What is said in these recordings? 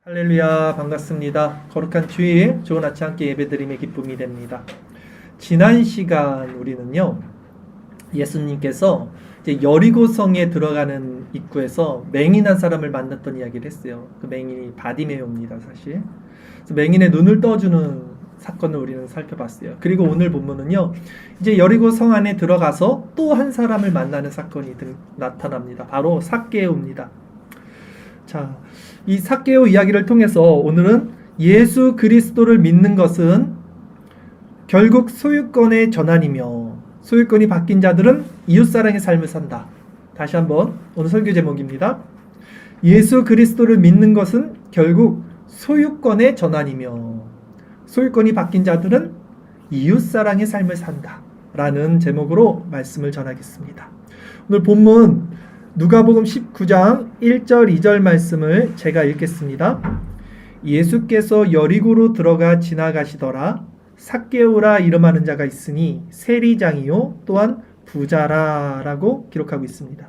할렐루야, 반갑습니다. 거룩한 주일, 좋은 아침 함께 예배드림의 기쁨이 됩니다. 지난 시간 우리는요, 예수님께서 이제 여리고성에 들어가는 입구에서 맹인한 사람을 만났던 이야기를 했어요. 그 맹인이 바디메오입니다, 사실. 그래서 맹인의 눈을 떠주는 사건을 우리는 살펴봤어요. 그리고 오늘 본문은요, 이제 여리고성 안에 들어가서 또 한 사람을 만나는 사건이 나타납니다. 바로 삭개오입니다. 자, 이 삭개오 이야기를 통해서 오늘은 예수 그리스도를 믿는 것은 결국 소유권의 전환이며 소유권이 바뀐 자들은 이웃사랑의 삶을 산다. 다시 한번 오늘 설교 제목입니다. 예수 그리스도를 믿는 것은 결국 소유권의 전환이며 소유권이 바뀐 자들은 이웃사랑의 삶을 산다. 라는 제목으로 말씀을 전하겠습니다. 오늘 본문 누가복음 19장 1절 2절 말씀을 제가 읽겠습니다. 예수께서 여리고로 들어가 지나가시더라. 삭개오라 이름하는 자가 있으니 세리장이요 또한 부자라 라고 기록하고 있습니다.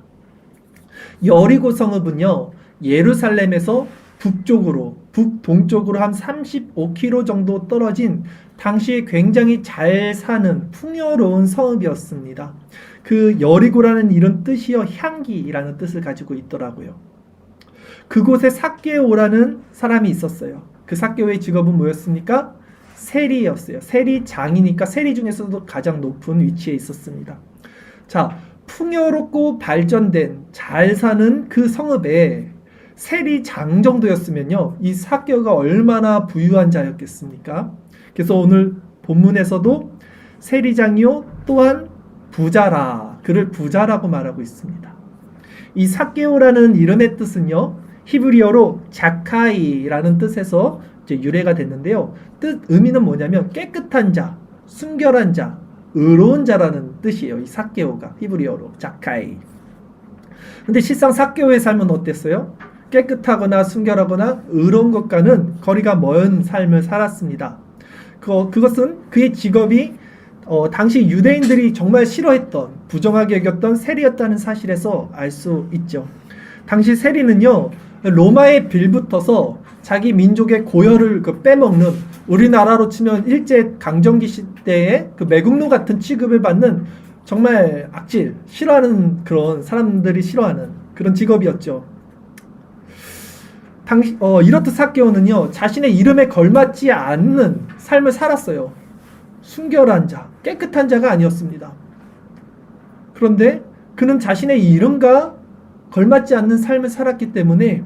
여리고 성읍은요, 예루살렘에서 북동쪽으로 한 35km 정도 떨어진 당시에 굉장히 잘 사는 풍요로운 성읍이었습니다. 그 여리고라는 이런 뜻이요, 향기라는 뜻을 가지고 있더라고요. 그곳에 삭개오라는 사람이 있었어요. 그 삭개오의 직업은 뭐였습니까? 세리였어요. 세리장이니까 세리 중에서도 가장 높은 위치에 있었습니다. 자, 풍요롭고 발전된 잘 사는 그 성읍에 세리장 정도였으면요, 이 삭개오가 얼마나 부유한 자였겠습니까? 그래서 오늘 본문에서도 세리장이요 또한 부자라, 그를 부자라고 말하고 있습니다. 이 삭개오라는 이름의 뜻은요, 히브리어로 자카이라는 뜻에서 이제 유래가 됐는데요. 의미는 뭐냐면 깨끗한 자, 순결한 자, 의로운 자라는 뜻이에요. 이 삭개오가 히브리어로 자카이. 근데 실상 삭개오의 삶은 어땠어요? 깨끗하거나 순결하거나 의로운 것과는 거리가 먼 삶을 살았습니다. 그것은 그의 직업이 당시 유대인들이 정말 싫어했던, 부정하게 여겼던 세리였다는 사실에서 알 수 있죠. 당시 세리는요, 로마에 빌붙어서 자기 민족의 고혈을 빼먹는, 우리나라로 치면 일제 강점기 시대에 그 매국노 같은 취급을 받는 정말 악질, 싫어하는 그런 사람들이 싫어하는 그런 직업이었죠. 이렇듯 삭개오는요, 자신의 이름에 걸맞지 않는 삶을 살았어요. 순결한 자, 깨끗한 자가 아니었습니다. 그런데 그는 자신의 이름과 걸맞지 않는 삶을 살았기 때문에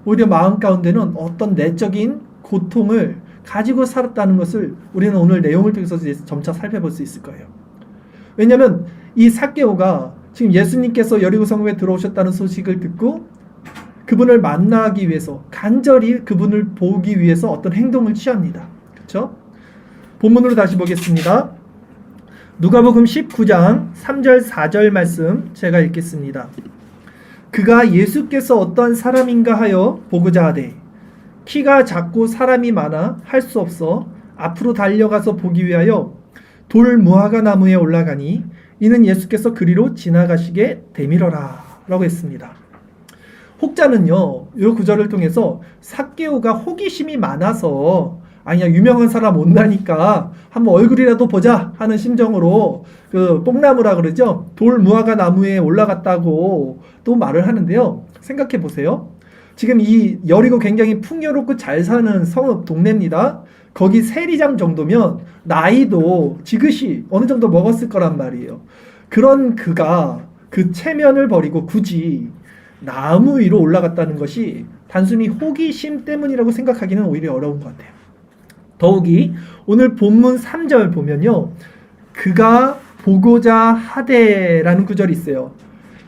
오히려 마음 가운데는 어떤 내적인 고통을 가지고 살았다는 것을 우리는 오늘 내용을 통해서 점차 살펴볼 수 있을 거예요. 왜냐하면 이 삭개오가 지금 예수님께서 여리고 성읍에 들어오셨다는 소식을 듣고 그분을 만나기 위해서, 간절히 그분을 보기 위해서 어떤 행동을 취합니다. 그렇죠? 본문으로 다시 보겠습니다. 누가복음 19장 3절 4절 말씀 제가 읽겠습니다. 그가 예수께서 어떠한 사람인가 하여 보고자 하되 키가 작고 사람이 많아 할 수 없어 앞으로 달려가서 보기 위하여 돌 무화과 나무에 올라가니 이는 예수께서 그리로 지나가시게 되밀어라 라고 했습니다. 혹자는요, 이 구절을 통해서 삭개오가 호기심이 많아서 아니야, 유명한 사람 온다니까 한번 얼굴이라도 보자 하는 심정으로 그 뽕나무라 그러죠, 돌 무화과 나무에 올라갔다고 또 말을 하는데요. 생각해 보세요. 지금 이 여리고 굉장히 풍요롭고 잘 사는 성읍 동네입니다. 거기 세리장 정도면 나이도 지긋이 어느 정도 먹었을 거란 말이에요. 그런 그가 그 체면을 버리고 굳이 나무 위로 올라갔다는 것이 단순히 호기심 때문이라고 생각하기는 오히려 어려운 것 같아요. 더욱이 오늘 본문 3절 보면요, 그가 보고자 하되라는 구절이 있어요.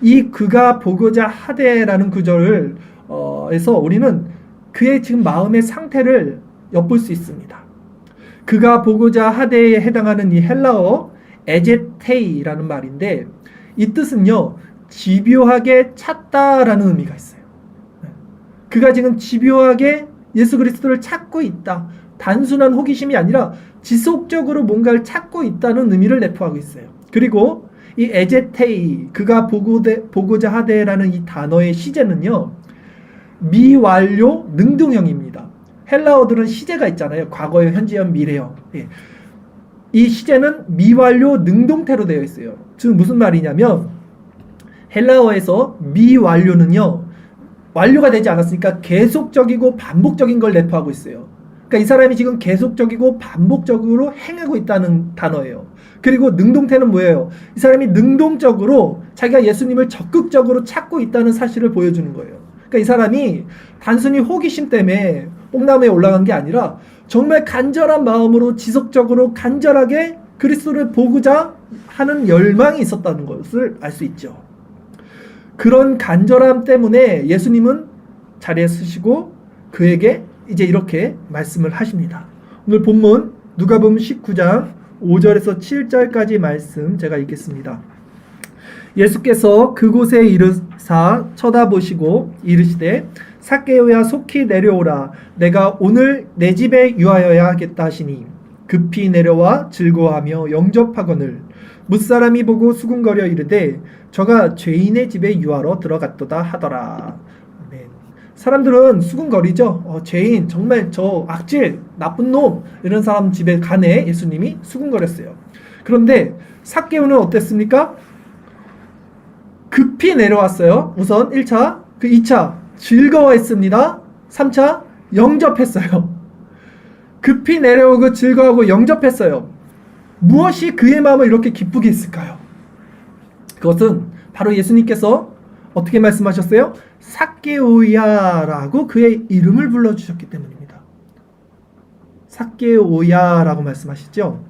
이 그가 보고자 하되라는 구절을 에서 우리는 그의 지금 마음의 상태를 엿볼 수 있습니다. 그가 보고자 하되에 해당하는 이 헬라어 에제테이라는 말인데, 이 뜻은요, 집요하게 찾다라는 의미가 있어요. 그가 지금 집요하게 예수 그리스도를 찾고 있다. 단순한 호기심이 아니라 지속적으로 뭔가를 찾고 있다는 의미를 내포하고 있어요. 그리고 이 에제테이, 그가 보고자 하되라는 이 단어의 시제는요, 미완료 능동형입니다. 헬라어들은 시제가 있잖아요. 과거형, 현재형, 미래형. 예. 이 시제는 미완료 능동태로 되어 있어요. 즉 무슨 말이냐면 헬라어에서 미완료는요, 완료가 되지 않았으니까 계속적이고 반복적인 걸 내포하고 있어요. 그러니까 이 사람이 지금 계속적이고 반복적으로 행하고 있다는 단어예요. 그리고 능동태는 뭐예요? 이 사람이 능동적으로 자기가 예수님을 적극적으로 찾고 있다는 사실을 보여주는 거예요. 그러니까 이 사람이 단순히 호기심 때문에 뽕나무에 올라간 게 아니라 정말 간절한 마음으로 지속적으로 간절하게 그리스도를 보고자 하는 열망이 있었다는 것을 알 수 있죠. 그런 간절함 때문에 예수님은 자리에 서시고 그에게 이제 이렇게 말씀을 하십니다. 오늘 본문 누가복음 19장 5절에서 7절까지 말씀 제가 읽겠습니다. 예수께서 그곳에 이르사 쳐다보시고 이르시되 삭개오야 속히 내려오라 내가 오늘 내 집에 유하여야 하겠다 하시니 급히 내려와 즐거워하며 영접하거늘 뭇사람이 보고 수군거려 이르되 저가 죄인의 집에 유하러 들어갔도다 하더라. 아멘. 사람들은 수군거리죠. 죄인 정말 저 악질 나쁜 놈 이런 사람 집에 가네 예수님이 수군거렸어요. 그런데 삭개오는 어땠습니까? 급히 내려왔어요. 우선 1차, 그 2차 즐거워했습니다. 3차 영접했어요. 급히 내려오고 즐거워하고 영접했어요. 무엇이 그의 마음을 이렇게 기쁘게 했을까요? 그것은 바로 예수님께서 어떻게 말씀하셨어요? 삭개오야라고 그의 이름을 불러주셨기 때문입니다. 삭개오야라고 말씀하시죠?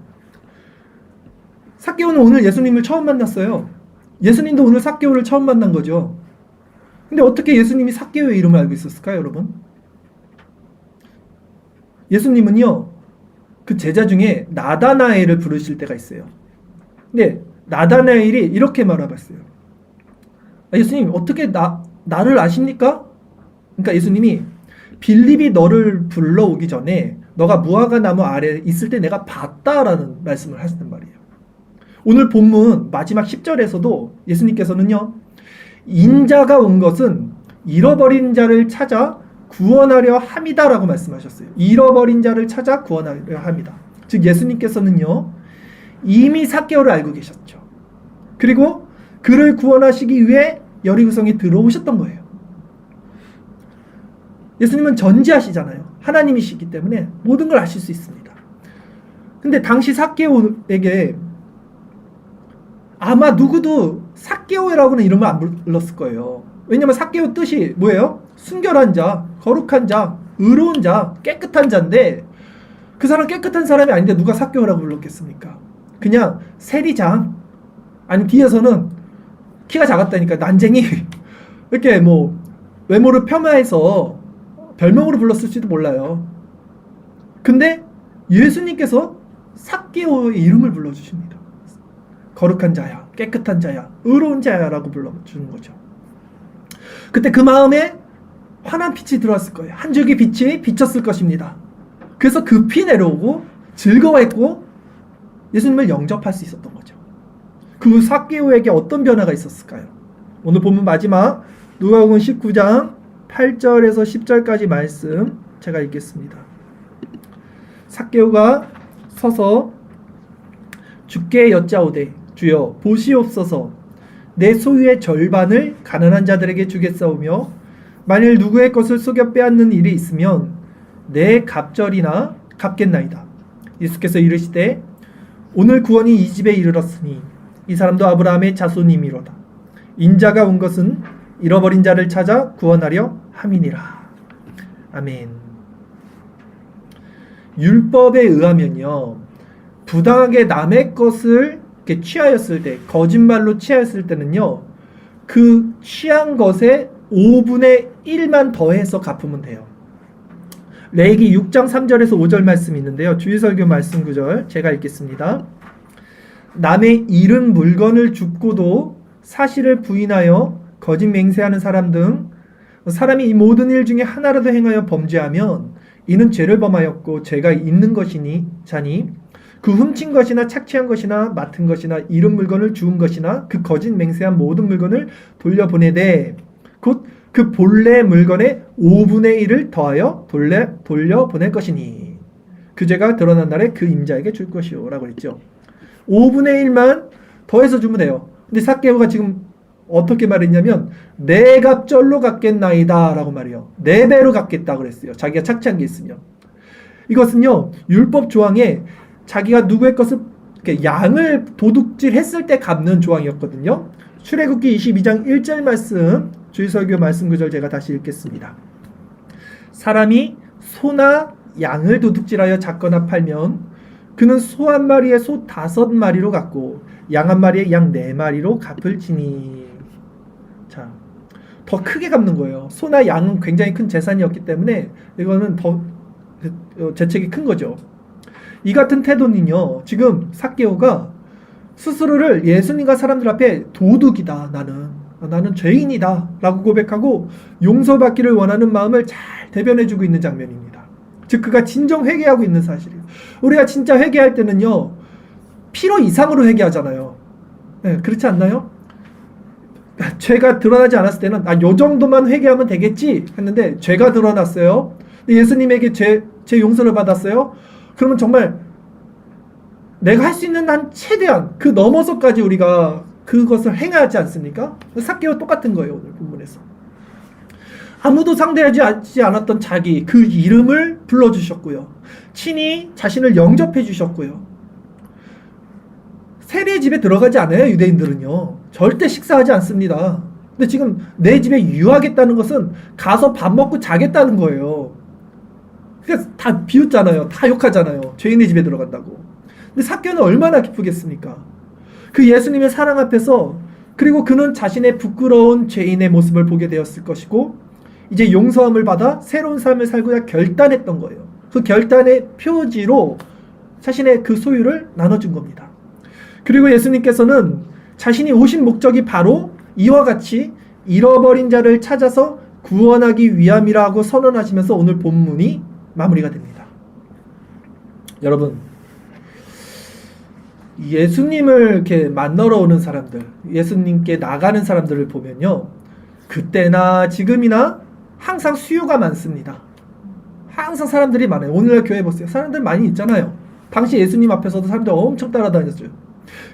삭개오는 오늘 예수님을 처음 만났어요. 예수님도 오늘 삭개오를 처음 만난 거죠. 근데 어떻게 예수님이 삭개오의 이름을 알고 있었을까요, 여러분? 예수님은요, 그 제자 중에 나다나엘을 부르실 때가 있어요. 근데 나다나엘이 이렇게 말해봤어요. 예수님, 어떻게 나를 아십니까? 그러니까 예수님이 빌립이 너를 불러오기 전에 너가 무화과 나무 아래 있을 때 내가 봤다라는 말씀을 하시는 말이에요. 오늘 본문 마지막 10절에서도 예수님께서는요, 인자가 온 것은 잃어버린 자를 찾아 구원하려 함이다라고 말씀하셨어요. 잃어버린 자를 찾아 구원하려 함이다. 즉 예수님께서는요, 이미 삭개오를 알고 계셨죠. 그리고 그를 구원하시기 위해 여리고성에 들어오셨던 거예요. 예수님은 전지하시잖아요. 하나님이시기 때문에 모든 걸 아실 수 있습니다. 근데 당시 삭개오에게 아마 누구도 삭개오라고는 이름을 안 불렀을 거예요. 왜냐면 삭개오 뜻이 뭐예요? 순결한 자, 거룩한 자, 의로운 자, 깨끗한 자인데 그 사람 깨끗한 사람이 아닌데 누가 삭개오라고 불렀겠습니까? 그냥 세리장, 아니 뒤에서는 키가 작았다니까 난쟁이 이렇게 뭐 외모를 폄하해서 별명으로 불렀을지도 몰라요. 근데 예수님께서 삭개오의 이름을 불러주십니다. 거룩한 자야, 깨끗한 자야, 의로운 자야라고 불러주는 거죠. 그때 그 마음에 환한 빛이 들어왔을 거예요. 한 줄기 빛이 비쳤을 것입니다. 그래서 급히 내려오고 즐거워했고 예수님을 영접할 수 있었던 거죠. 그 삭개오에게 어떤 변화가 있었을까요? 오늘 본문 마지막 누가복음 19장 8절에서 10절까지 말씀 제가 읽겠습니다. 삭개오가 서서 주께 여짜오되 주여 보시옵소서 내 소유의 절반을 가난한 자들에게 주겠사오며 만일 누구의 것을 속여 빼앗는 일이 있으면 내 갑절이나 갚겠나이다. 예수께서 이르시되 오늘 구원이 이 집에 이르렀으니 이 사람도 아브라함의 자손이미로다. 인자가 온 것은 잃어버린 자를 찾아 구원하려 함이니라. 아멘. 율법에 의하면요, 부당하게 남의 것을 이렇게 취하였을 때, 거짓말로 취하였을 때는요, 그 취한 것에 5분의 1만 더해서 갚으면 돼요. 레위기 6장 3절에서 5절 말씀이 있는데요. 주일설교 말씀 구절 제가 읽겠습니다. 남의 잃은 물건을 줍고도 사실을 부인하여 거짓 맹세하는 사람 등 사람이 이 모든 일 중에 하나라도 행하여 범죄하면 이는 죄를 범하였고 죄가 있는 것이니 자니 그 훔친 것이나 착취한 것이나 맡은 것이나 잃은 물건을 주운 것이나 그 거짓 맹세한 모든 물건을 돌려보내되 곧 그 본래 물건의 5분의 1을 더하여 돌려보낼 것이니 그 죄가 드러난 날에 그 임자에게 줄 것이요 라고 했죠. 5분의 1만 더해서 주면 돼요. 근데 삭개오가 지금 어떻게 말했냐면 네 갑절로 갚겠나이다 라고 말해요. 네 배로 갚겠다 그랬어요. 자기가 착취한 게 있으면. 이것은요 율법 조항에 자기가 누구의 것을 양을 도둑질 했을 때 갚는 조항이었거든요. 출애굽기 22장 1절 말씀, 주일설교 말씀 구절 제가 다시 읽겠습니다. 사람이 소나 양을 도둑질하여 잡거나 팔면 그는 소 한 마리에 소 5마리로 갚고 양 한 마리에 양 4마리로 갚을지니. 자, 더 크게 갚는 거예요. 소나 양은 굉장히 큰 재산이었기 때문에 이거는 더 재책이 큰 거죠. 이 같은 태도는요, 지금 삭개오가 스스로를 예수님과 사람들 앞에 도둑이다, 나는 죄인이다 라고 고백하고 용서받기를 원하는 마음을 잘 대변해주고 있는 장면입니다. 즉 그가 진정 회개하고 있는 사실이에요. 우리가 진짜 회개할 때는요 필요 이상으로 회개하잖아요. 네, 그렇지 않나요? 죄가 드러나지 않았을 때는 요 정도만 회개하면 되겠지 했는데 죄가 드러났어요. 예수님에게 죄 용서를 받았어요. 그러면 정말 내가 할 수 있는 한 최대한 그 넘어서까지 우리가 그것을 행하지 않습니까? 삭개와 똑같은 거예요. 오늘 본문에서 아무도 상대하지 않았던 자기 그 이름을 불러주셨고요. 친히 자신을 영접해 주셨고요. 세리의 집에 들어가지 않아요. 유대인들은요. 절대 식사하지 않습니다. 근데 지금 내 집에 유하겠다는 것은 가서 밥 먹고 자겠다는 거예요. 그러니까 다 비웃잖아요. 다 욕하잖아요. 죄인의 집에 들어간다고. 근데 삭개오는 얼마나 기쁘겠습니까? 그 예수님의 사랑 앞에서 그리고 그는 자신의 부끄러운 죄인의 모습을 보게 되었을 것이고 이제 용서함을 받아 새로운 삶을 살고자 결단했던 거예요. 그 결단의 표지로 자신의 그 소유를 나눠준 겁니다. 그리고 예수님께서는 자신이 오신 목적이 바로 이와 같이 잃어버린 자를 찾아서 구원하기 위함이라고 선언하시면서 오늘 본문이 마무리가 됩니다. 여러분, 예수님을 이렇게 만나러 오는 사람들, 예수님께 나가는 사람들을 보면요, 그때나 지금이나 항상 수요가 많습니다. 항상 사람들이 많아요. 오늘날 교회 보세요. 사람들 많이 있잖아요. 당시 예수님 앞에서도 사람들 엄청 따라다녔어요.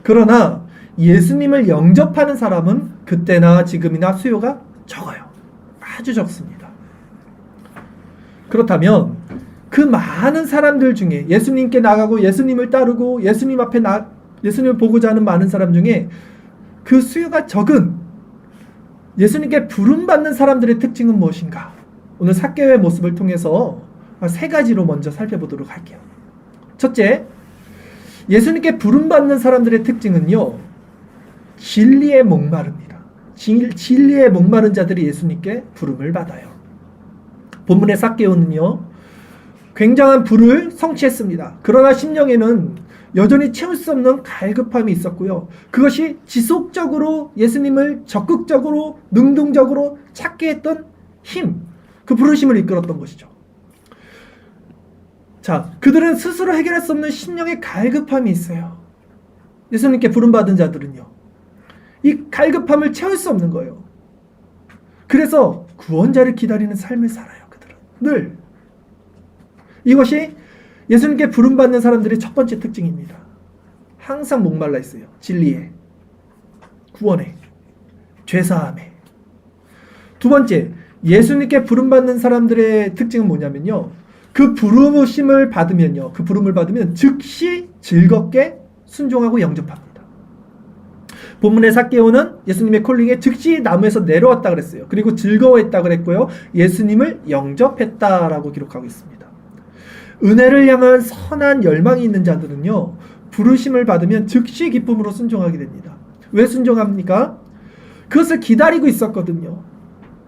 그러나 예수님을 영접하는 사람은 그때나 지금이나 수요가 적어요. 아주 적습니다. 그렇다면 그 많은 사람들 중에 예수님께 나가고 예수님을 따르고 예수님 앞에 예수님을 보고자 하는 많은 사람 중에 그 수요가 적은 예수님께 부름받는 사람들의 특징은 무엇인가? 오늘 삭개오의 모습을 통해서 3가지로 먼저 살펴보도록 할게요. 첫째, 예수님께 부름받는 사람들의 특징은요, 진리에 목마릅니다. 진리에 목마른 자들이 예수님께 부름을 받아요. 본문의 삭개오는요, 굉장한 부를 성취했습니다. 그러나 심령에는 여전히 채울 수 없는 갈급함이 있었고요. 그것이 지속적으로 예수님을 적극적으로 능동적으로 찾게 했던 힘, 그 부르심을 이끌었던 것이죠. 자, 그들은 스스로 해결할 수 없는 심령의 갈급함이 있어요. 예수님께 부름받은 자들은요, 이 갈급함을 채울 수 없는 거예요. 그래서 구원자를 기다리는 삶을 살아요. 그들은 늘. 이것이 예수님께 부름받는 사람들의 첫 번째 특징입니다. 항상 목말라 있어요. 진리에, 구원에, 죄사함에. 두 번째, 예수님께 부름받는 사람들의 특징은 뭐냐면요, 그 부름을 받으면 즉시 즐겁게 순종하고 영접합니다. 본문의 삭개오는 예수님의 콜링에 즉시 나무에서 내려왔다 그랬어요. 그리고 즐거워했다 그랬고요. 예수님을 영접했다라고 기록하고 있습니다. 은혜를 향한 선한 열망이 있는 자들은요, 부르심을 받으면 즉시 기쁨으로 순종하게 됩니다. 왜 순종합니까? 그것을 기다리고 있었거든요.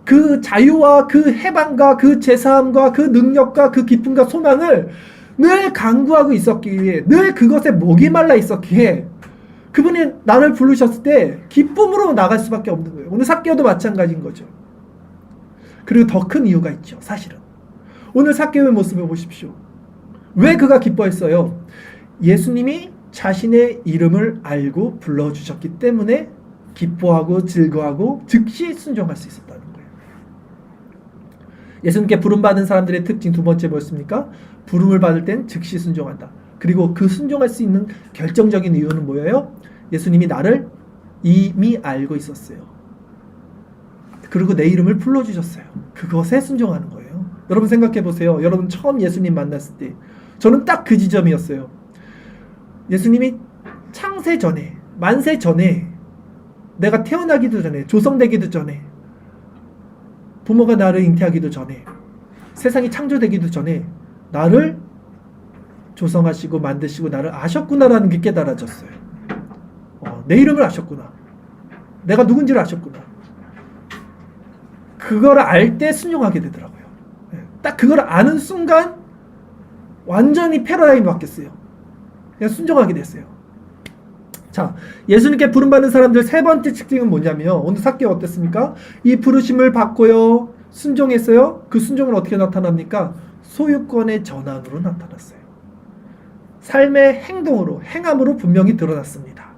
그 자유와 그 해방과 그 제사함과 그 능력과 그 기쁨과 소망을 늘 간구하고 있었기에, 늘 그것에 목이 말라 있었기에 그분이 나를 부르셨을 때 기쁨으로 나갈 수밖에 없는 거예요. 오늘 삭개오도 마찬가지인 거죠. 그리고 더 큰 이유가 있죠. 사실은 오늘 삭개오의 모습을 보십시오. 왜 그가 기뻐했어요? 예수님이 자신의 이름을 알고 불러주셨기 때문에 기뻐하고 즐거워하고 즉시 순종할 수 있었다는 거예요. 예수님께 부름받은 사람들의 특징 두 번째 뭐였습니까? 부름을 받을 땐 즉시 순종한다. 그리고 그 순종할 수 있는 결정적인 이유는 뭐예요? 예수님이 나를 이미 알고 있었어요. 그리고 내 이름을 불러주셨어요. 그것에 순종하는 거예요. 여러분 생각해 보세요. 여러분 처음 예수님 만났을 때 저는 딱 그 지점이었어요. 예수님이 창세 전에, 만세 전에, 내가 태어나기도 전에, 조성되기도 전에, 부모가 나를 잉태하기도 전에, 세상이 창조되기도 전에 나를 조성하시고 만드시고 나를 아셨구나라는 게 깨달아졌어요. 내 이름을 아셨구나. 내가 누군지를 아셨구나. 그걸 알 때 순종하게 되더라고요. 딱 그걸 아는 순간 완전히 패러다임이 바뀌었어요. 그냥 순종하게 됐어요. 자, 예수님께 부름받는 사람들 세 번째 특징은 뭐냐면, 오늘 삭개오 어땠습니까? 이 부르심을 받고요, 순종했어요. 그 순종은 어떻게 나타납니까? 소유권의 전환으로 나타났어요. 삶의 행동으로, 행함으로 분명히 드러났습니다.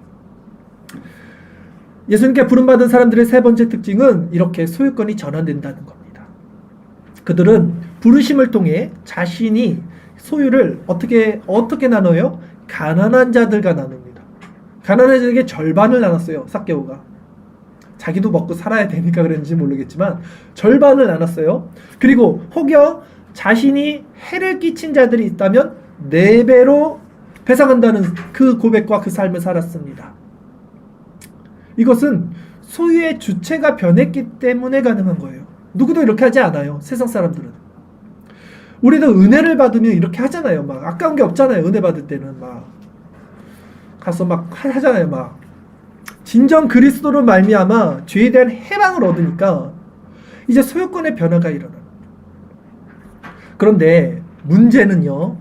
예수님께 부름받은 사람들의 세 번째 특징은 이렇게 소유권이 전환된다는 겁니다. 그들은 부르심을 통해 자신이 소유를 어떻게 나눠요? 가난한 자들과 나눕니다. 가난한 자들에게 절반을 나눴어요. 삭개오가. 자기도 먹고 살아야 되니까 그랬는지 모르겠지만 절반을 나눴어요. 그리고 혹여 자신이 해를 끼친 자들이 있다면 4배로 배상한다는 그 고백과 그 삶을 살았습니다. 이것은 소유의 주체가 변했기 때문에 가능한 거예요. 누구도 이렇게 하지 않아요. 세상 사람들은. 우리도 은혜를 받으면 이렇게 하잖아요. 막 아까운 게 없잖아요. 은혜 받을 때는 막 가서 막 하잖아요. 막 진정 그리스도로 말미암아 죄에 대한 해방을 얻으니까 이제 소유권의 변화가 일어나요. 그런데 문제는요,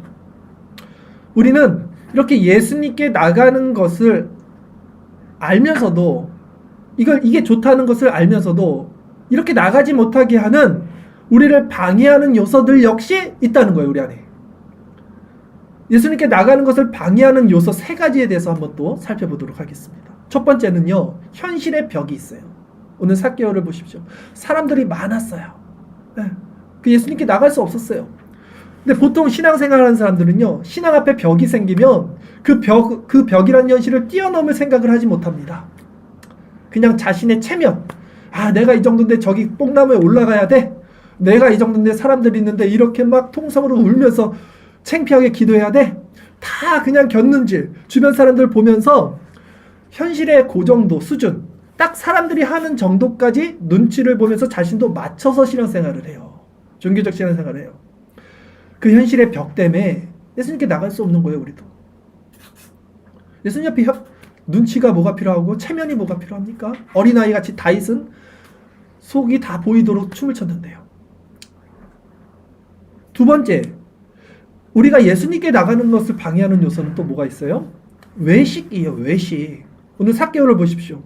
우리는 이렇게 예수님께 나가는 것을 알면서도, 이게 좋다는 것을 알면서도 이렇게 나가지 못하게 하는, 우리를 방해하는 요소들 역시 있다는 거예요. 우리 안에. 예수님께 나가는 것을 방해하는 요소 3가지에 대해서 한번 또 살펴보도록 하겠습니다. 첫 번째는요, 현실의 벽이 있어요. 오늘 삭개오를 보십시오. 사람들이 많았어요. 그 예수님께 나갈 수 없었어요. 근데 보통 신앙생활하는 사람들은요, 신앙 앞에 벽이 생기면 그 벽이라는 현실을 뛰어넘을 생각을 하지 못합니다. 그냥 자신의 체면, 내가 이 정도인데 저기 뽕나무에 올라가야 돼, 내가 이 정도인데 사람들이 있는데 이렇게 막 통성으로 울면서 창피하게 기도해야 돼, 다 그냥 곁눈질, 주변 사람들 보면서 현실의 그 정도 수준, 딱 사람들이 하는 정도까지 눈치를 보면서 자신도 맞춰서 신앙생활을 해요. 종교적 신앙생활을 해요. 그 현실의 벽 때문에 예수님께 나갈 수 없는 거예요. 우리도. 예수님 앞에 눈치가 뭐가 필요하고 체면이 뭐가 필요합니까? 어린아이같이 다윗은 속이 다 보이도록 춤을 췄는데요. 두 번째, 우리가 예수님께 나가는 것을 방해하는 요소는 또 뭐가 있어요? 외식이에요. 외식. 오늘 삭개오를 보십시오.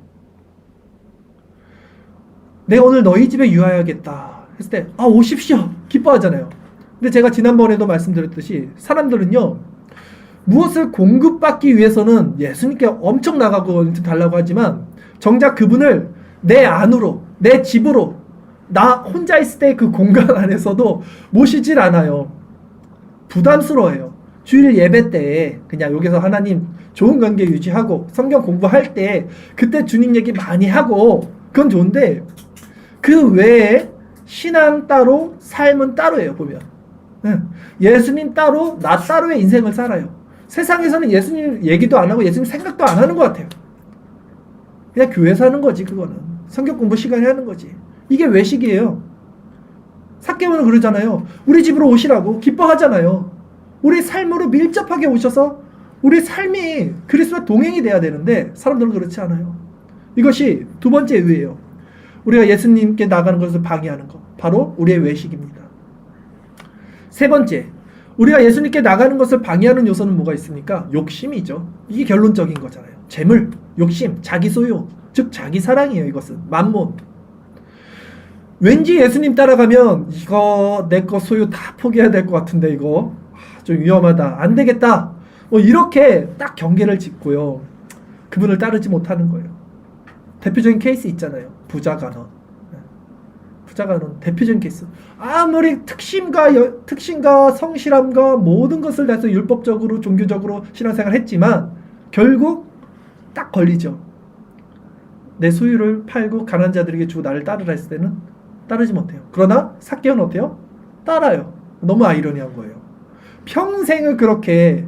내가 오늘 너희 집에 유하여야겠다 했을 때 오십시오 기뻐하잖아요. 근데 제가 지난번에도 말씀드렸듯이 사람들은요, 무엇을 공급받기 위해서는 예수님께 엄청 나가고 달라고 하지만 정작 그분을 내 안으로, 내 집으로, 나 혼자 있을 때 그 공간 안에서도 모시질 않아요. 부담스러워해요. 주일 예배 때 그냥 여기서 하나님 좋은 관계 유지하고 성경 공부할 때 그때 주님 얘기 많이 하고 그건 좋은데, 그 외에 신앙 따로 삶은 따로예요. 보면 예수님 따로 나 따로의 인생을 살아요. 세상에서는 예수님 얘기도 안 하고 예수님 생각도 안 하는 것 같아요. 그냥 교회에서 하는 거지. 그거는 성경 공부 시간에 하는 거지. 이게 외식이에요. 삭개오는 그러잖아요. 우리 집으로 오시라고 기뻐하잖아요. 우리 삶으로 밀접하게 오셔서 우리 삶이 그리스도와 동행이 돼야 되는데 사람들은 그렇지 않아요. 이것이 두 번째 의예요. 우리가 예수님께 나가는 것을 방해하는 것, 바로 우리의 외식입니다. 세 번째, 우리가 예수님께 나가는 것을 방해하는 요소는 뭐가 있습니까? 욕심이죠. 이게 결론적인 거잖아요. 재물, 욕심, 자기 소유, 즉 자기 사랑이에요. 이것은 만몬. 왠지 예수님 따라가면 이거 내 거 소유 다 포기해야 될 것 같은데 이거 좀 위험하다, 안 되겠다, 이렇게 딱 경계를 짓고요, 그분을 따르지 못하는 거예요. 대표적인 케이스 있잖아요. 부자 간원. 부자가는 대표적인 케이스. 아무리 특심과 성실함과 모든 것을 다해서 율법적으로 종교적으로 신앙생활을 했지만 결국 딱 걸리죠. 내 소유를 팔고 가난한 자들에게 주고 나를 따르라 했을 때는 따르지 못해요. 그러나 삭개오는 어때요? 따라요. 너무 아이러니한 거예요. 평생을 그렇게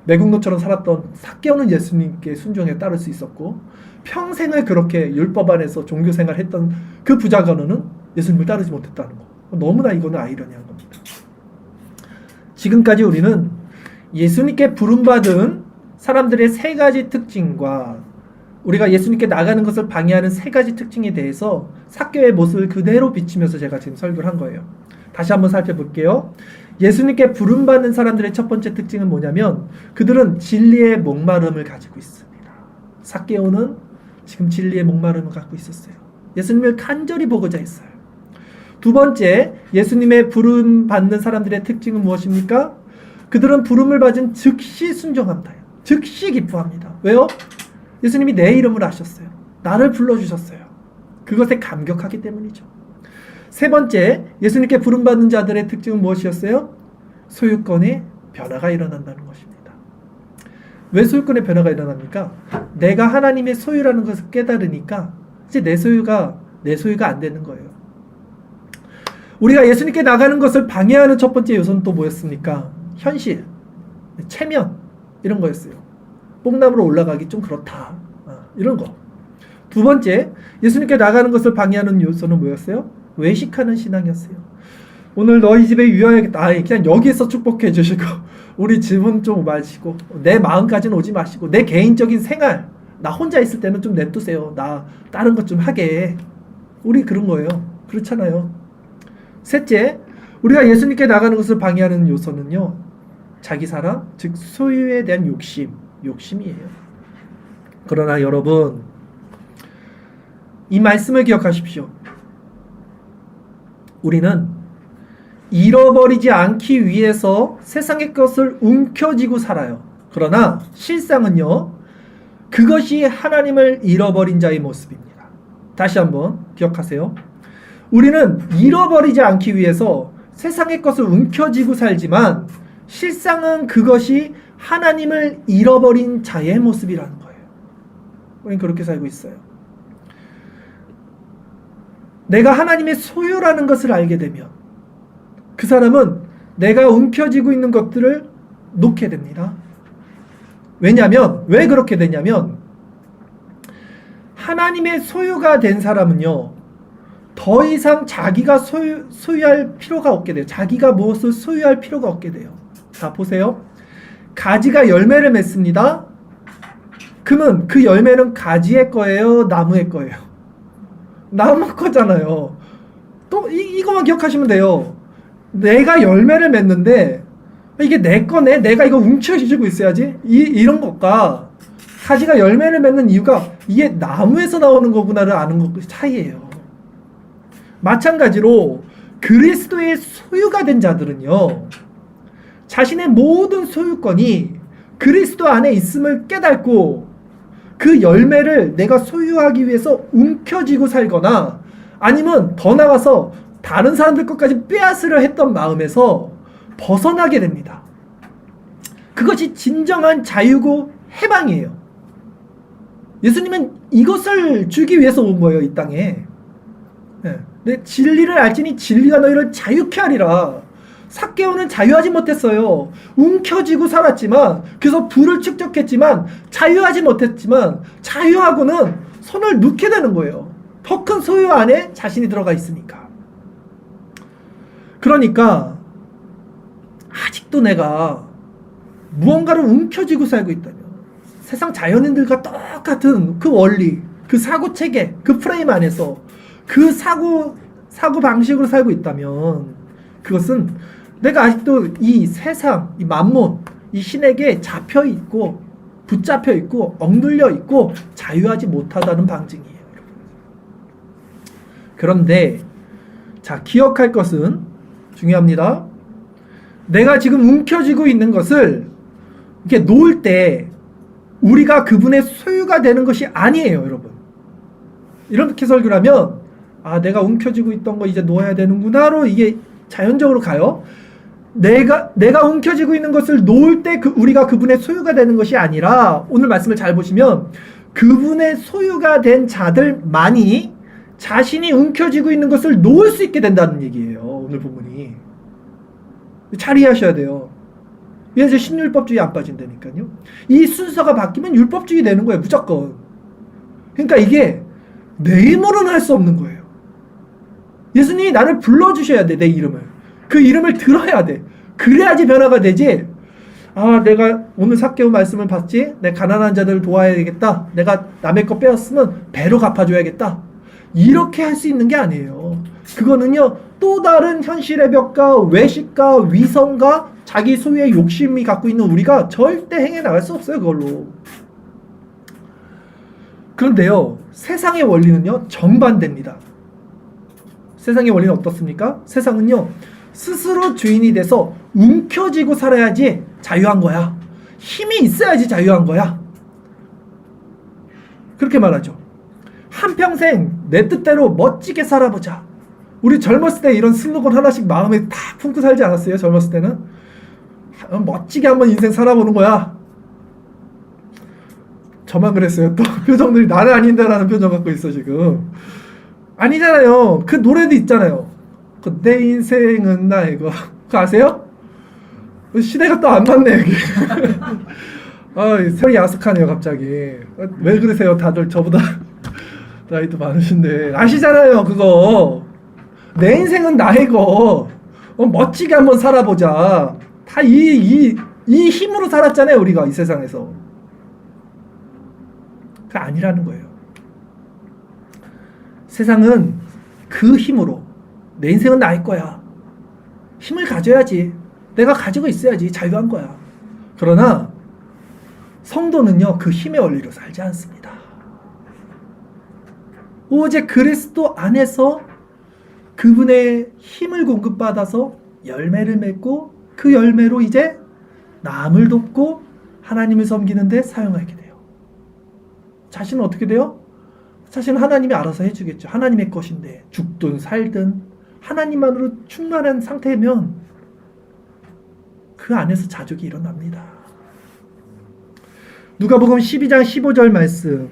매국노처럼 살았던 삭개오는 예수님께 순종해 따를 수 있었고, 평생을 그렇게 율법 안에서 종교생활 했던 그 부자간호는 예수님을 따르지 못했다는 거. 너무나 이거는 아이러니한 겁니다. 지금까지 우리는 예수님께 부름받은 사람들의 세 가지 특징과 우리가 예수님께 나가는 것을 방해하는 세 가지 특징에 대해서 삭개오의 모습을 그대로 비치면서 제가 지금 설교를 한 거예요. 다시 한번 살펴볼게요. 예수님께 부름받는 사람들의 첫 번째 특징은 뭐냐면 그들은 진리의 목마름을 가지고 있습니다. 삭개오는 지금 진리의 목마름을 갖고 있었어요. 예수님을 간절히 보고자 했어요. 두 번째, 예수님의 부름받는 사람들의 특징은 무엇입니까? 그들은 부름을 받은 즉시 순종합니다. 즉시 기뻐합니다. 왜요? 예수님이 내 이름을 아셨어요. 나를 불러주셨어요. 그것에 감격하기 때문이죠. 세 번째, 예수님께 부름받는 자들의 특징은 무엇이었어요? 소유권의 변화가 일어난다는 것입니다. 왜 소유권의 변화가 일어납니까? 내가 하나님의 소유라는 것을 깨달으니까 이제 내 소유가 안 되는 거예요. 우리가 예수님께 나가는 것을 방해하는 첫 번째 요소는 또 뭐였습니까? 현실, 체면 이런 거였어요. 뽕나무로 올라가기 좀 그렇다. 이런 거. 두 번째, 예수님께 나가는 것을 방해하는 요소는 뭐였어요? 외식하는 신앙이었어요. 오늘 너희 집에 유하야겠다. 그냥 여기에서 축복해 주시고 우리 집은 좀 마시고 내 마음까지는 오지 마시고 내 개인적인 생활 나 혼자 있을 때는 좀 냅두세요. 나 다른 것 좀 하게. 우리 그런 거예요. 그렇잖아요. 셋째, 우리가 예수님께 나가는 것을 방해하는 요소는요, 자기 사랑, 즉 소유에 대한 욕심이에요. 그러나 여러분, 이 말씀을 기억하십시오. 우리는 잃어버리지 않기 위해서 세상의 것을 움켜쥐고 살아요. 그러나 실상은요, 그것이 하나님을 잃어버린 자의 모습입니다. 다시 한번 기억하세요. 우리는 잃어버리지 않기 위해서 세상의 것을 움켜쥐고 살지만 실상은 그것이 하나님을 잃어버린 자의 모습이라는 거예요. 우리는 그렇게 살고 있어요. 내가 하나님의 소유라는 것을 알게 되면 그 사람은 내가 움켜쥐고 있는 것들을 놓게 됩니다. 왜냐하면, 왜 그렇게 되냐면 하나님의 소유가 된 사람은요, 더 이상 자기가 소유할 필요가 없게 돼요. 자기가 무엇을 소유할 필요가 없게 돼요. 자, 보세요. 가지가 열매를 맺습니다. 그러면 그 열매는 가지의 거예요? 나무의 거예요? 나무 거잖아요. 또 이거만 기억하시면 돼요. 내가 열매를 맺는데 이게 내 거네? 내가 이거 움켜쥐고 있어야지? 이런 것과 가지가 열매를 맺는 이유가 이게 나무에서 나오는 거구나를 아는 것 차이예요. 마찬가지로 그리스도의 소유가 된 자들은요, 자신의 모든 소유권이 그리스도 안에 있음을 깨닫고 그 열매를 내가 소유하기 위해서 움켜쥐고 살거나 아니면 더 나아가서 다른 사람들 것까지 빼앗으려 했던 마음에서 벗어나게 됩니다. 그것이 진정한 자유고 해방이에요. 예수님은 이것을 주기 위해서 온 거예요, 이 땅에. 내 진리를 알지니 진리가 너희를 자유케 하리라. 삭개오는 자유하지 못했어요. 움켜쥐고 살았지만, 그래서 부를 축적했지만 자유하지 못했지만 자유하고는 손을 놓게 되는 거예요. 더 큰 소유 안에 자신이 들어가 있으니까. 그러니까 아직도 내가 무언가를 움켜쥐고 살고 있다면, 세상 자연인들과 똑같은 그 원리, 그 사고 체계, 그 프레임 안에서 그 사고 방식으로 살고 있다면 그것은 내가 아직도 이 세상, 이 만몬, 이 신에게 잡혀 있고 붙잡혀 있고 억눌려 있고 자유하지 못하다는 방증이에요. 그런데 자, 기억할 것은 중요합니다. 내가 지금 움켜쥐고 있는 것을 이렇게 놓을 때 우리가 그분의 소유가 되는 것이 아니에요, 여러분. 이렇게 설교를 하면 아, 내가 움켜쥐고 있던 거 이제 놓아야 되는구나로 이게 자연적으로 가요. 내가 움켜쥐고 있는 것을 놓을 때 우리가 그분의 소유가 되는 것이 아니라, 오늘 말씀을 잘 보시면 그분의 소유가 된 자들만이 자신이 움켜쥐고 있는 것을 놓을 수 있게 된다는 얘기예요. 오늘 본문이. 잘 이해하셔야 돼요. 이제 신율법주의 안 빠진다니까요. 이 순서가 바뀌면 율법주의 되는 거예요. 무조건. 그러니까 이게 내 힘으로는 할 수 없는 거예요. 예수님이 나를 불러주셔야 돼. 내 이름을. 그 이름을 들어야 돼. 그래야지 변화가 되지. 아, 내가 오늘 삭개오 말씀을 봤지? 내 가난한 자들을 도와야 되겠다. 내가 남의 거 빼앗으면 배로 갚아줘야겠다. 이렇게 할 수 있는 게 아니에요. 그거는요, 또 다른 현실의 벽과 외식과 위선과 자기 소유의 욕심이 갖고 있는 우리가 절대 행해 나갈 수 없어요. 그걸로. 그런데요, 세상의 원리는요, 정반대입니다. 세상의 원리는 어떻습니까? 세상은요, 스스로 주인이 돼서 움켜쥐고 살아야지 자유한 거야. 힘이 있어야지 자유한 거야. 그렇게 말하죠. 한평생 내 뜻대로 멋지게 살아보자. 우리 젊었을 때 이런 슬로건 하나씩 마음에 다 품고 살지 않았어요? 젊었을 때는? 멋지게 한번 인생 살아보는 거야. 저만 그랬어요. 또 표정들이 나는 아닌데라는 표정 갖고 있어 지금. 아니잖아요. 그 노래도 있잖아요. 내 인생은 나의 거. 그거 아세요? 시대가 또 안 맞네 여기. 세월이 야속하네요 갑자기. 왜 그러세요 다들 저보다 나이도 많으신데. 아시잖아요 그거. 내 인생은 나의 거. 멋지게 한번 살아보자. 다 이 힘으로 살았잖아요 우리가 이 세상에서. 그게 아니라는 거예요. 세상은 그 힘으로 내 인생은 나의 거야. 힘을 가져야지. 내가 가지고 있어야지 자유한 거야. 그러나 성도는요 그 힘의 원리로 살지 않습니다. 오직 그리스도 안에서 그분의 힘을 공급받아서 열매를 맺고 그 열매로 이제 남을 돕고 하나님을 섬기는 데 사용하게 돼요. 자신은 어떻게 돼요? 자신은 하나님이 알아서 해주겠죠. 하나님의 것인데 죽든 살든 하나님만으로 충만한 상태면 그 안에서 자족이 일어납니다. 누가복음 12장 15절 말씀,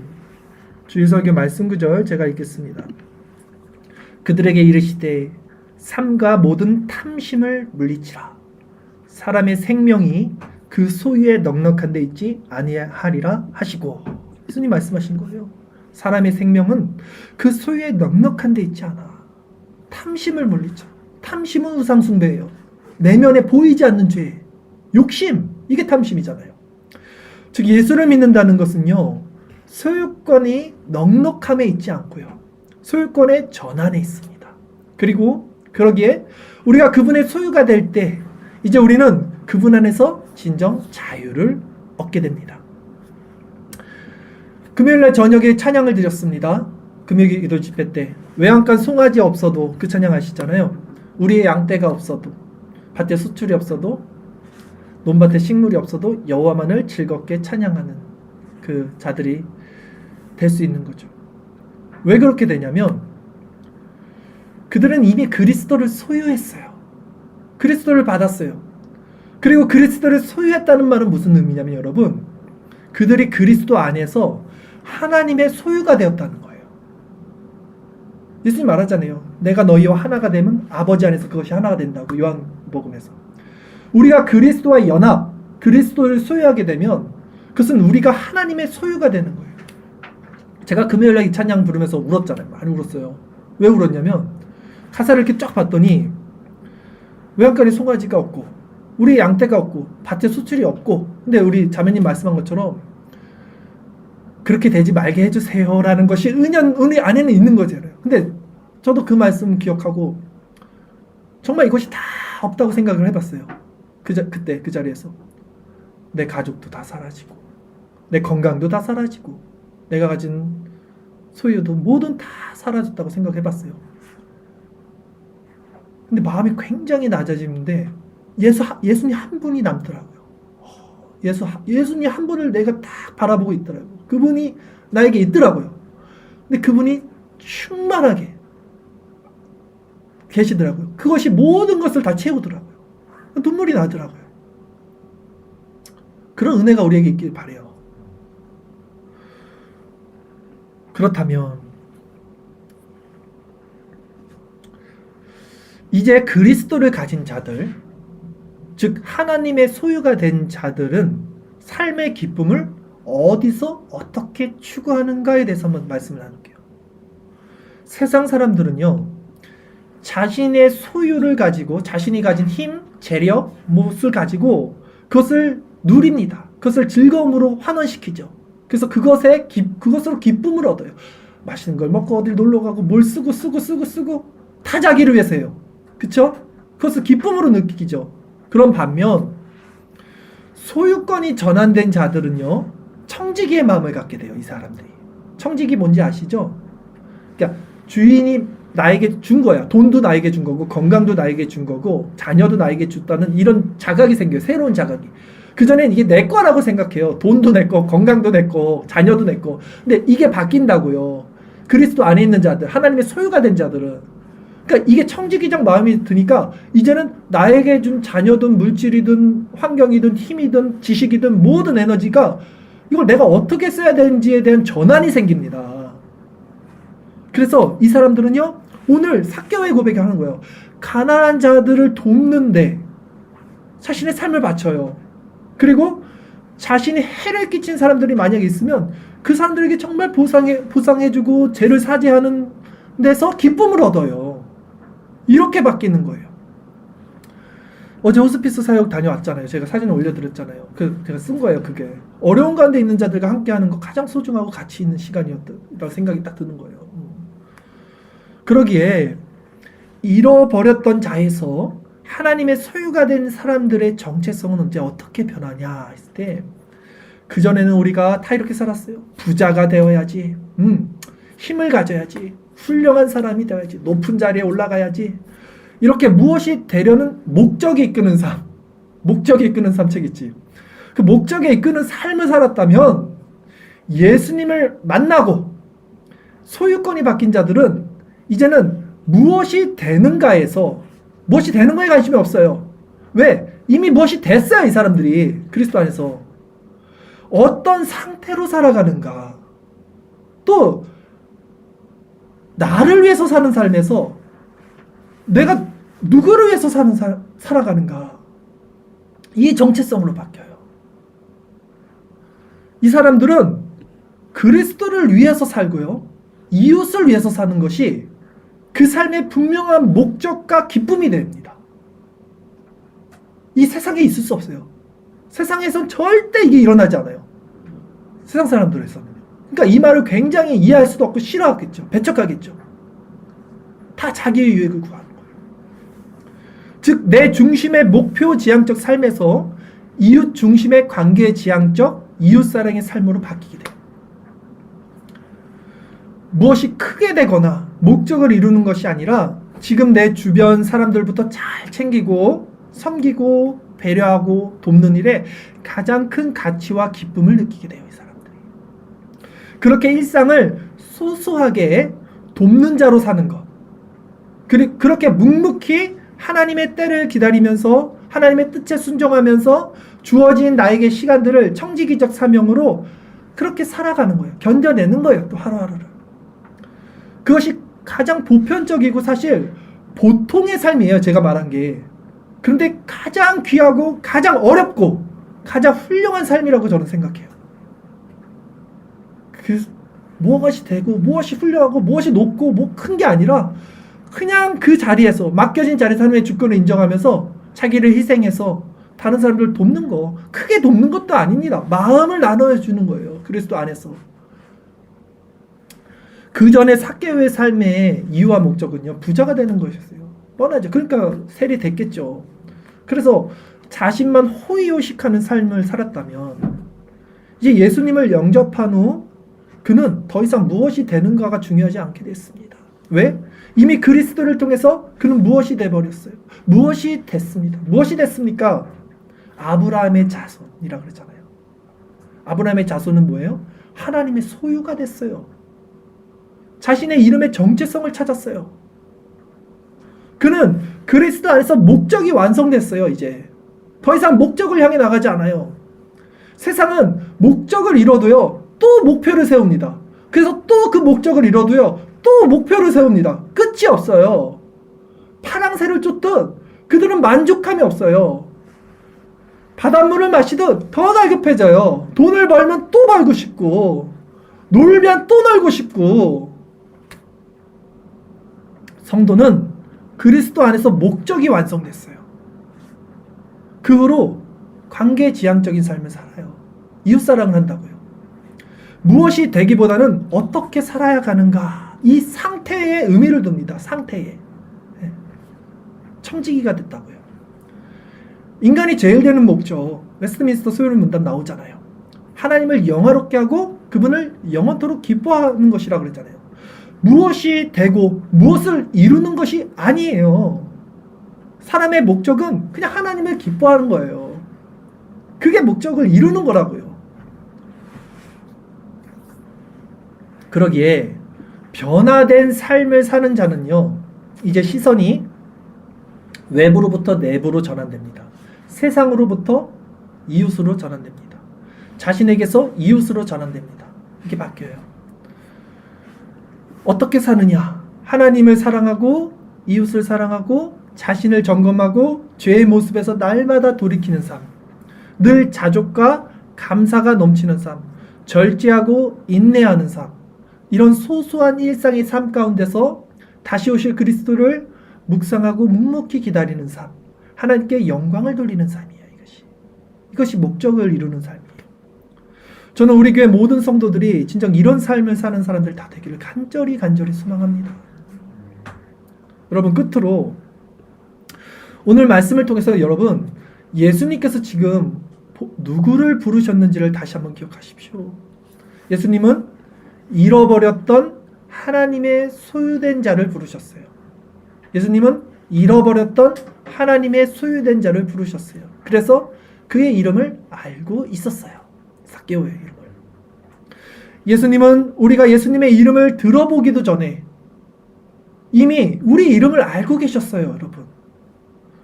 주일설교 말씀 구절 제가 읽겠습니다. 그들에게 이르시되 삼가 모든 탐심을 물리치라. 사람의 생명이 그 소유에 넉넉한 데 있지 아니하리라 하시고. 예수님 말씀하신 거예요. 사람의 생명은 그 소유에 넉넉한 데 있지 않아. 탐심을 물리쳐. 탐심은 우상숭배예요. 내면에 보이지 않는 죄, 욕심, 이게 탐심이잖아요. 즉 예수를 믿는다는 것은요 소유권이 넉넉함에 있지 않고요 소유권의 전환에 있습니다. 그리고 그러기에 우리가 그분의 소유가 될 때 이제 우리는 그분 안에서 진정 자유를 얻게 됩니다. 금요일날 저녁에 찬양을 드렸습니다. 금요일 기도 집회 때 외양간 송아지 없어도 그 찬양 아시잖아요. 우리의 양떼가 없어도 밭에 수출이 없어도 논밭에 식물이 없어도 여호와만을 즐겁게 찬양하는 그 자들이 될 수 있는 거죠. 왜 그렇게 되냐면 그들은 이미 그리스도를 소유했어요. 그리스도를 받았어요. 그리고 그리스도를 소유했다는 말은 무슨 의미냐면 여러분 그들이 그리스도 안에서 하나님의 소유가 되었다는 거예요. 예수님 말하잖아요. 내가 너희와 하나가 되면 아버지 안에서 그것이 하나가 된다고 요한복음에서. 우리가 그리스도와 연합, 그리스도를 소유하게 되면 그것은 우리가 하나님의 소유가 되는 거예요. 제가 금요일날 이 찬양 부르면서 울었잖아요. 많이 울었어요. 왜 울었냐면 가사를 이렇게 쫙 봤더니 외양간에 송아지가 없고 우리 양떼가 없고 밭에 수출이 없고 근데 우리 자매님 말씀한 것처럼 그렇게 되지 말게 해주세요 라는 것이 은혜 안에는 있는 거잖아요. 근데 저도 그 말씀 기억하고 정말 이것이 다 없다고 생각을 해봤어요. 그때 그 자리에서 내 가족도 다 사라지고 내 건강도 다 사라지고 내가 가진 소유도 모든 다 사라졌다고 생각해봤어요. 근데 마음이 굉장히 낮아지는데 예수님 한 분이 남더라고요. 예수님 한 분을 내가 딱 바라보고 있더라고요. 그분이 나에게 있더라고요. 근데 그분이 충만하게 계시더라고요. 그것이 모든 것을 다 채우더라고요. 눈물이 나더라고요. 그런 은혜가 우리에게 있길 바라요. 그렇다면 이제 그리스도를 가진 자들, 즉 하나님의 소유가 된 자들은 삶의 기쁨을 어디서 어떻게 추구하는가에 대해서 한번 말씀을 나눌게요. 세상 사람들은요, 자신의 소유를 가지고 자신이 가진 힘, 재력, 무엇을 가지고 그것을 누립니다. 그것을 즐거움으로 환원시키죠. 그래서 그것으로 기쁨을 얻어요. 맛있는 걸 먹고 어딜 놀러 가고 뭘 쓰고 다 자기를 위해서 해요. 그쵸? 그것을 기쁨으로 느끼죠. 그런 반면 소유권이 전환된 자들은요, 청지기의 마음을 갖게 돼요. 이 사람들이. 청지기 뭔지 아시죠? 그러니까 주인이 나에게 준 거야. 돈도 나에게 준 거고 건강도 나에게 준 거고 자녀도 나에게 줬다는 이런 자각이 생겨요. 새로운 자각이. 그전엔 이게 내 거라고 생각해요. 돈도 내 거, 건강도 내 거, 자녀도 내 거. 근데 이게 바뀐다고요. 그리스도 안에 있는 자들, 하나님의 소유가 된 자들은. 그러니까 이게 청지기적 마음이 드니까 이제는 나에게 준 자녀든 물질이든 환경이든 힘이든 지식이든 모든 에너지가 이걸 내가 어떻게 써야 되는지에 대한 전환이 생깁니다. 그래서 이 사람들은요, 오늘 삭개오의 고백이 하는 거예요. 가난한 자들을 돕는데 자신의 삶을 바쳐요. 그리고 자신이 해를 끼친 사람들이 만약에 있으면 그 사람들에게 정말 보상해주고 죄를 사죄하는 데서 기쁨을 얻어요. 이렇게 바뀌는 거예요. 어제 호스피스 사역 다녀왔잖아요. 제가 사진을 올려드렸잖아요. 제가 쓴 거예요. 그게 어려운 가운데 있는 자들과 함께하는 거 가장 소중하고 가치 있는 시간이었다고 생각이 딱 드는 거예요. 그러기에 잃어버렸던 자에서 하나님의 소유가 된 사람들의 정체성은 언제 어떻게 변하냐 했을 때, 그전에는 우리가 다 이렇게 살았어요. 부자가 되어야지, 힘을 가져야지, 훌륭한 사람이 되어야지, 높은 자리에 올라가야지, 이렇게 무엇이 되려는 목적이 이끄는 삶, 목적이 이끄는 삶 책 있지. 그 목적에 이끄는 삶을 살았다면 예수님을 만나고 소유권이 바뀐 자들은 이제는 무엇이 되는가에서, 무엇이 되는 거에 관심이 없어요. 왜? 이미 무엇이 됐어요. 이 사람들이 그리스도 안에서. 어떤 상태로 살아가는가, 또 나를 위해서 사는 삶에서 내가 누구를 위해서 살아가는가, 이 정체성으로 바뀌어요. 이 사람들은 그리스도를 위해서 살고요, 이웃을 위해서 사는 것이 그 삶의 분명한 목적과 기쁨이 됩니다. 이 세상에 있을 수 없어요. 세상에선 절대 이게 일어나지 않아요. 세상 사람들에서는. 그러니까 이 말을 굉장히 이해할 수도 없고 싫어하겠죠. 배척하겠죠. 다 자기의 유익을 구하는 거예요. 즉, 내 중심의 목표 지향적 삶에서 이웃 중심의 관계 지향적 이웃사랑의 삶으로 바뀌게 돼요. 무엇이 크게 되거나 목적을 이루는 것이 아니라 지금 내 주변 사람들부터 잘 챙기고 섬기고 배려하고 돕는 일에 가장 큰 가치와 기쁨을 느끼게 돼요. 이 사람들이. 그렇게 일상을 소소하게 돕는 자로 사는 것, 그렇게 묵묵히 하나님의 때를 기다리면서 하나님의 뜻에 순종하면서 주어진 나에게 시간들을 청지기적 사명으로 그렇게 살아가는 거예요. 견뎌내는 거예요. 또 하루하루를. 그것이 가장 보편적이고 사실 보통의 삶이에요. 제가 말한 게. 그런데 가장 귀하고 가장 어렵고 가장 훌륭한 삶이라고 저는 생각해요. 무엇이 되고 무엇이 훌륭하고 무엇이 높고 뭐 큰 게 아니라 그냥 그 자리에서 맡겨진 자리에서 하나님의 주권을 인정하면서 자기를 희생해서 다른 사람들을 돕는 거, 크게 돕는 것도 아닙니다. 마음을 나눠주는 거예요. 그리스도 안에서. 그 전에 삭개오의 삶의 이유와 목적은요, 부자가 되는 것이었어요. 뻔하죠. 그러니까 셀이 됐겠죠. 그래서 자신만 호의호식하는 삶을 살았다면 이제 예수님을 영접한 후 그는 더 이상 무엇이 되는가가 중요하지 않게 됐습니다. 왜? 이미 그리스도를 통해서 그는 무엇이 돼버렸어요. 무엇이 됐습니다. 무엇이 됐습니까? 아브라함의 자손이라 그랬잖아요. 아브라함의 자손은 뭐예요? 하나님의 소유가 됐어요. 자신의 이름의 정체성을 찾았어요. 그는 그리스도 안에서 목적이 완성됐어요. 이제 더 이상 목적을 향해 나가지 않아요. 세상은 목적을 이뤄도요, 또 목표를 세웁니다. 그래서 또 그 목적을 이뤄도요, 또 목표를 세웁니다. 끝이 없어요. 파랑새를 쫓듯 그들은 만족함이 없어요. 바닷물을 마시듯 더 갈급해져요. 돈을 벌면 또 벌고 싶고, 놀면 또 놀고 싶고. 성도는 그리스도 안에서 목적이 완성됐어요. 그 후로 관계지향적인 삶을 살아요. 이웃사랑을 한다고요. 무엇이 되기보다는 어떻게 살아야 가는가, 이 상태에 의미를 둡니다. 상태에. 청지기가 됐다고요. 인간이 제일 되는 목적, 웨스트민스터 소요리 문답 나오잖아요. 하나님을 영화롭게 하고 그분을 영원토록 기뻐하는 것이라고 그랬잖아요. 무엇이 되고 무엇을 이루는 것이 아니에요. 사람의 목적은 그냥 하나님을 기뻐하는 거예요. 그게 목적을 이루는 거라고요. 그러기에 변화된 삶을 사는 자는요, 이제 시선이 외부로부터 내부로 전환됩니다. 세상으로부터 이웃으로 전환됩니다. 자신에게서 이웃으로 전환됩니다. 이게 바뀌어요. 어떻게 사느냐? 하나님을 사랑하고 이웃을 사랑하고 자신을 점검하고 죄의 모습에서 날마다 돌이키는 삶, 늘 자족과 감사가 넘치는 삶, 절제하고 인내하는 삶, 이런 소소한 일상의 삶 가운데서 다시 오실 그리스도를 묵상하고 묵묵히 기다리는 삶, 하나님께 영광을 돌리는 삶이에요. 이것이 목적을 이루는 삶이에요. 저는 우리 교회 모든 성도들이 진정 이런 삶을 사는 사람들 다 되기를 간절히 소망합니다. 여러분, 끝으로 오늘 말씀을 통해서 여러분, 예수님께서 지금 누구를 부르셨는지를 다시 한번 기억하십시오. 예수님은 잃어버렸던 하나님의 소유된 자를 부르셨어요. 예수님은 잃어버렸던 하나님의 소유된 자를 부르셨어요. 그래서 그의 이름을 알고 있었어요. 삭개오의 이름을. 예수님은 우리가 예수님의 이름을 들어보기도 전에 이미 우리 이름을 알고 계셨어요, 여러분.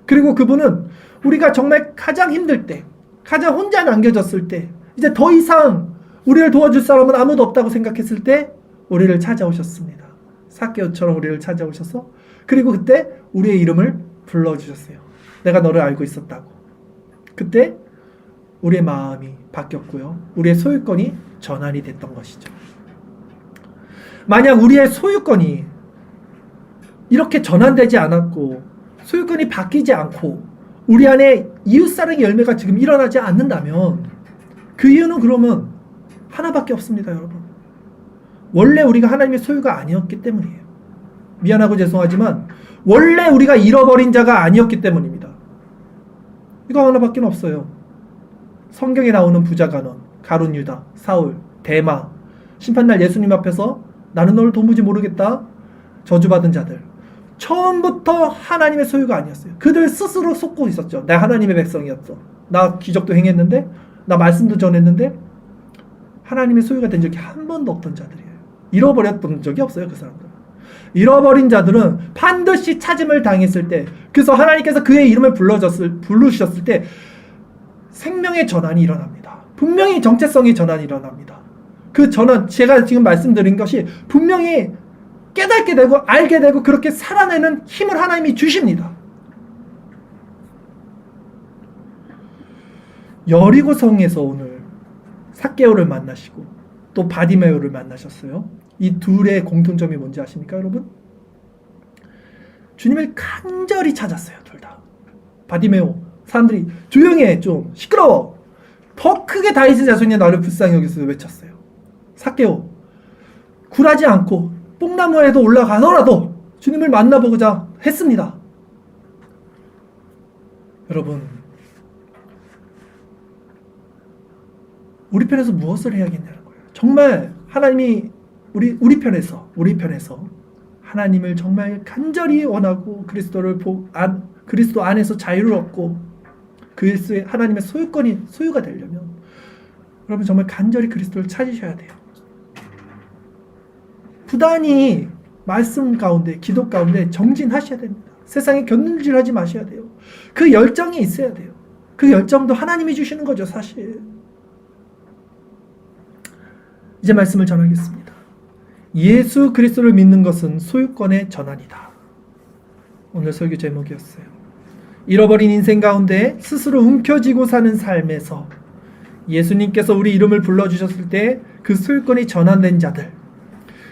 그리고 그분은 우리가 정말 가장 힘들 때, 가장 혼자 남겨졌을 때, 이제 더 이상 우리를 도와줄 사람은 아무도 없다고 생각했을 때 우리를 찾아오셨습니다. 삭개오처럼 우리를 찾아오셔서, 그리고 그때 우리의 이름을 불러주셨어요. 내가 너를 알고 있었다고. 그때 우리의 마음이 바뀌었고요. 우리의 소유권이 전환이 됐던 것이죠. 만약 우리의 소유권이 이렇게 전환되지 않았고 소유권이 바뀌지 않고 우리 안에 이웃사랑의 열매가 지금 일어나지 않는다면 그 이유는 그러면 하나밖에 없습니다, 여러분. 원래 우리가 하나님의 소유가 아니었기 때문이에요. 미안하고 죄송하지만 원래 우리가 잃어버린 자가 아니었기 때문입니다. 이거 하나밖에 없어요. 성경에 나오는 부자간원, 가룟 유다, 사울, 데마, 심판날 예수님 앞에서 나는 너를 도무지 모르겠다 저주받은 자들, 처음부터 하나님의 소유가 아니었어요. 그들 스스로 속고 있었죠. 나 하나님의 백성이었어. 나 기적도 행했는데, 나 말씀도 전했는데 하나님의 소유가 된 적이 한 번도 없던 자들이에요. 잃어버렸던 적이 없어요, 그 사람들은. 잃어버린 자들은 반드시 찾음을 당했을 때, 그래서 하나님께서 그의 이름을 부르셨을 때 생명의 전환이 일어납니다. 분명히 정체성의 전환이 일어납니다. 그 전환, 제가 지금 말씀드린 것이 분명히 깨닫게 되고 알게 되고 그렇게 살아내는 힘을 하나님이 주십니다. 여리고성에서 오늘 삭개오를 만나시고 또 바디메오를 만나셨어요. 이 둘의 공통점이 뭔지 아십니까, 여러분? 주님을 간절히 찾았어요, 둘 다. 바디메오, 사람들이 조용히 해, 좀 시끄러워, 더 크게 다윗의 자손이 나를 불쌍히 여기서 외쳤어요. 삭개오, 굴하지 않고 뽕나무에도 올라가서라도 주님을 만나보고자 했습니다. 여러분, 우리 편에서 무엇을 해야겠냐는 거예요. 정말 하나님이 우리 편에서 하나님을 정말 간절히 원하고 그리스도 안에서 자유를 얻고 그리스도의 하나님의 소유가 되려면 여러분 정말 간절히 그리스도를 찾으셔야 돼요. 부단히 말씀 가운데, 기도 가운데 정진하셔야 됩니다. 세상에 곁눈질하지 마셔야 돼요. 그 열정이 있어야 돼요. 그 열정도 하나님이 주시는 거죠, 사실. 이제 말씀을 전하겠습니다. 예수 그리스도를 믿는 것은 소유권의 전환이다. 오늘 설교 제목이었어요. 잃어버린 인생 가운데 스스로 움켜쥐고 사는 삶에서 예수님께서 우리 이름을 불러주셨을 때 그 소유권이 전환된 자들,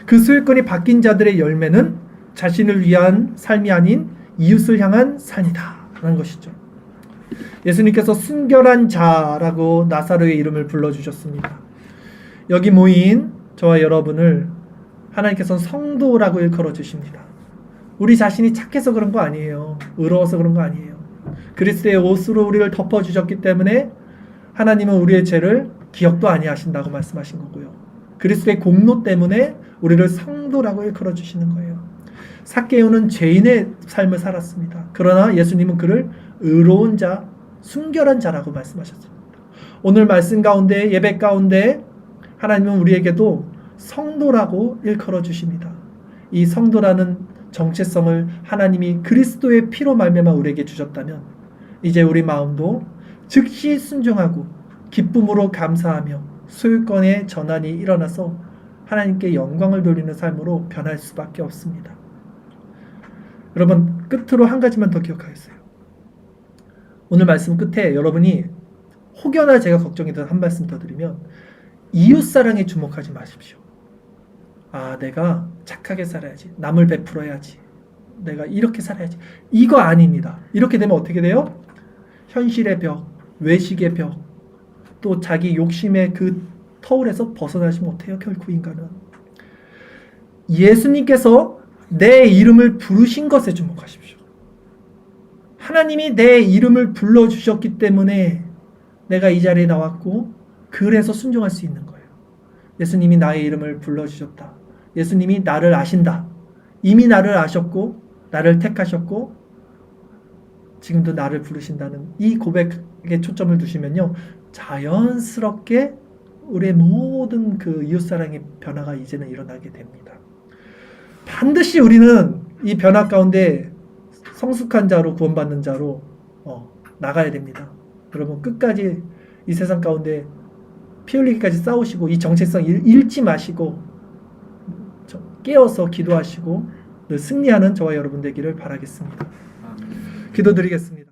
그 소유권이 바뀐 자들의 열매는 자신을 위한 삶이 아닌 이웃을 향한 삶이다 라는 것이죠. 예수님께서 순결한 자라고 나사로의 이름을 불러주셨습니다. 여기 모인 저와 여러분을 하나님께서는 성도라고 일컬어 주십니다. 우리 자신이 착해서 그런 거 아니에요. 의로워서 그런 거 아니에요. 그리스도의 옷으로 우리를 덮어주셨기 때문에 하나님은 우리의 죄를 기억도 아니하신다고 말씀하신 거고요. 그리스도의 공로 때문에 우리를 성도라고 일컬어 주시는 거예요. 삭개오는 죄인의 삶을 살았습니다. 그러나 예수님은 그를 의로운 자, 순결한 자라고 말씀하셨습니다. 오늘 말씀 가운데, 예배 가운데 하나님은 우리에게도 성도라고 일컬어 주십니다. 이 성도라는 정체성을 하나님이 그리스도의 피로 말미암아 우리에게 주셨다면 이제 우리 마음도 즉시 순종하고 기쁨으로 감사하며 소유권의 전환이 일어나서 하나님께 영광을 돌리는 삶으로 변할 수밖에 없습니다. 여러분, 끝으로 한 가지만 더 기억하겠어요. 오늘 말씀 끝에 여러분이 혹여나 제가 걱정이 되는 한 말씀 더 드리면 이웃사랑에 주목하지 마십시오. 아, 내가 착하게 살아야지. 남을 베풀어야지. 내가 이렇게 살아야지. 이거 아닙니다. 이렇게 되면 어떻게 돼요? 현실의 벽, 외식의 벽, 또 자기 욕심의 그 터울에서 벗어나지 못해요. 결코 인간은. 예수님께서 내 이름을 부르신 것에 주목하십시오. 하나님이 내 이름을 불러주셨기 때문에 내가 이 자리에 나왔고 그래서 순종할 수 있는 거예요. 예수님이 나의 이름을 불러주셨다. 예수님이 나를 아신다. 이미 나를 아셨고 나를 택하셨고 지금도 나를 부르신다는 이 고백에 초점을 두시면요, 자연스럽게 우리의 모든 그 이웃사랑의 변화가 이제는 일어나게 됩니다. 반드시 우리는 이 변화 가운데 성숙한 자로 구원받는 자로 나가야 됩니다. 여러분, 끝까지 이 세상 가운데 피 흘리기까지 싸우시고 이 정체성 잃지 마시고 깨어서 기도하시고 늘 승리하는 저와 여러분 되기를 바라겠습니다. 기도드리겠습니다.